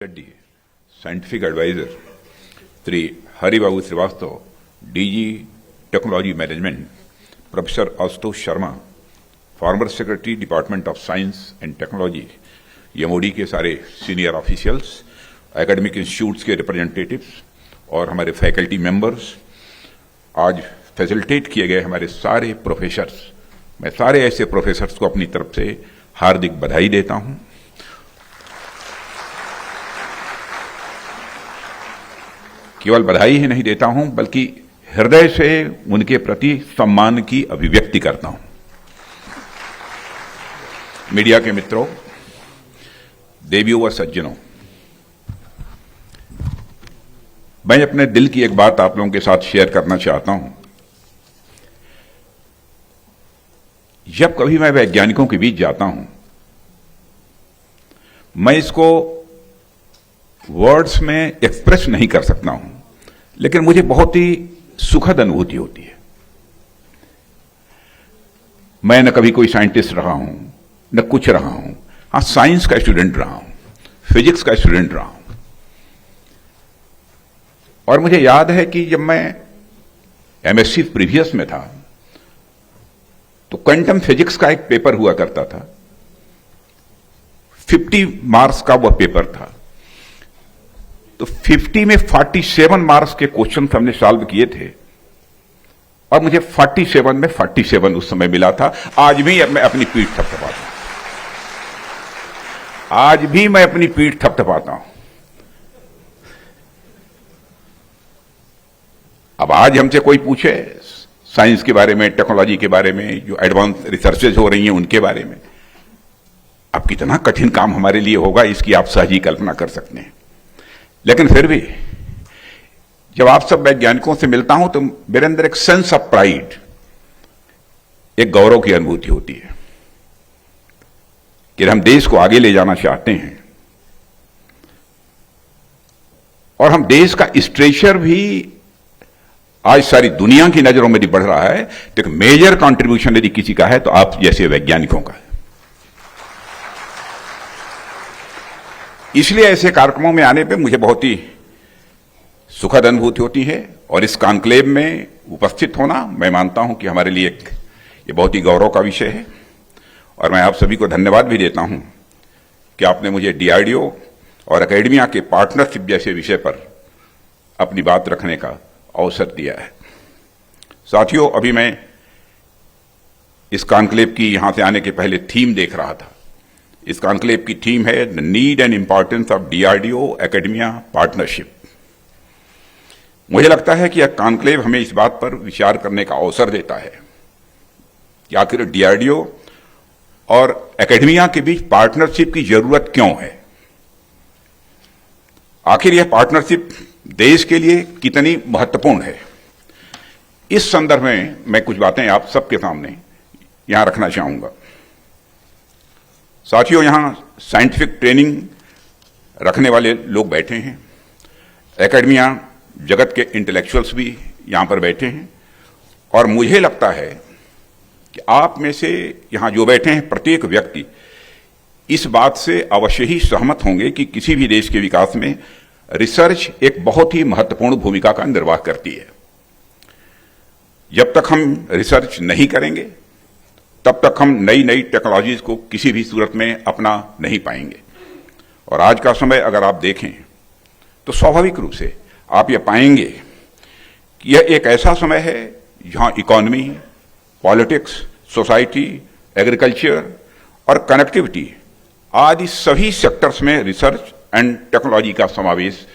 Reddy, scientific adviser, Shri Haribabu Srivastava, DG technology management, professor Ashutosh Sharma, former secretary department of science and technology, MOD के सारे senior officials, academic institutes के representatives और हमारे faculty members, आज facilitate किए गए हमारे सारे प्रोफेसर्स, मैं सारे ऐसे प्रोफेसर्स को अपनी तरफ से हार्दिक बधाई देता हूं। केवल बधाई ही नहीं देता हूं बल्कि हृदय से उनके प्रति सम्मान की अभिव्यक्ति करता हूं। मीडिया के मित्रों, देवियों व सज्जनों, मैं अपने दिल की एक बात आप लोगों के साथ शेयर करना चाहता हूं। जब कभी मैं वैज्ञानिकों के बीच जाता हूं, मैं इसको वर्ड्स में एक्सप्रेस नहीं कर सकता हूं, लेकिन मुझे बहुत ही सुखद अनुभूति होती है। मैं न कभी कोई साइंटिस्ट रहा हूं, न कुछ रहा हूं। हां, साइंस का स्टूडेंट रहा हूं, फिजिक्स का स्टूडेंट रहा हूं। और मुझे याद है कि जब मैं एमएससी प्रीवियस में था तो क्वांटम फिजिक्स का एक पेपर हुआ करता था। 50 मार्क्स का वह पेपर था। तो 50 में 47 मार्क्स के क्वेश्चन हमने सॉल्व किए थे और मुझे 47 में 47 उस समय मिला था। आज भी मैं अपनी पीठ थपथपाता हूं। आज भी मैं अपनी पीठ थपथपाता हूं। अब आज हमसे कोई पूछे साइंस के बारे में, टेक्नोलॉजी के बारे में, जो एडवांस रिसर्चेज हो रही हैं उनके बारे में, अब कितना कठिन काम हमारे लिए होगा इसकी आप सहज ही कल्पना कर सकते हैं। लेकिन फिर भी जब आप सब वैज्ञानिकों से मिलता हूं तो मेरे अंदर एक सेंस ऑफ प्राइड, एक गौरव की अनुभूति होती है कि हम देश को आगे ले जाना चाहते हैं और हम देश का स्ट्रेचर भी आज सारी दुनिया की नजरों में बढ़ रहा है। तो एक मेजर कंट्रीब्यूशन यदि किसी का है तो आप जैसे वैज्ञानिकों का है। इसलिए ऐसे कार्यक्रमों में आने पे मुझे बहुत ही सुखद अनुभूति होती है और इस कॉन्क्लेव में उपस्थित होना मैं मानता हूं कि हमारे लिए ये बहुत ही गौरव का विषय है। और मैं आप सभी को धन्यवाद भी देता हूं कि आपने मुझे डीआरडीओ और एकेडमिया के पार्टनरशिप जैसे विषय पर अपनी बात रखने का अवसर दिया है। साथियों, अभी मैं इस कॉन्क्लेव की यहां से आने के पहले थीम देख रहा था। इस कॉन्क्लेव की थीम है the need and importance of DRDO academia partnership. मुझे लगता है कि यह कॉन्क्लेव हमें इस बात पर विचार करने का अवसर देता है कि आखिर डीआरडीओ और एकेडमिया के बीच पार्टनरशिप की जरूरत क्यों है। आखिर यह पार्टनरशिप देश के लिए कितनी महत्वपूर्ण है। इस संदर्भ में मैं कुछ बातें आप सबके सामने यहां रखना चाहूंगा। साथियों, यहां साइंटिफिक ट्रेनिंग रखने वाले लोग बैठे हैं, एकेडमिया जगत के इंटेलेक्चुअल्स भी यहां पर बैठे हैं और मुझे लगता है कि आप में से यहां जो बैठे हैं प्रत्येक व्यक्ति इस बात से अवश्य ही सहमत होंगे कि किसी भी देश के विकास में रिसर्च एक बहुत ही महत्वपूर्ण भूमिका का निर्वाह करती है। जब तक हम रिसर्च नहीं करेंगे तब तक हम नई नई टेक्नोलॉजीज को किसी भी सूरत में अपना नहीं पाएंगे। और आज का समय अगर आप देखें तो स्वाभाविक रूप से आप ये पाएंगे कि यह एक ऐसा समय है जहां इकोनॉमी, पॉलिटिक्स, सोसाइटी, एग्रीकल्चर और कनेक्टिविटी आदि सभी सेक्टर्स में रिसर्च एंड टेक्नोलॉजी का समावेश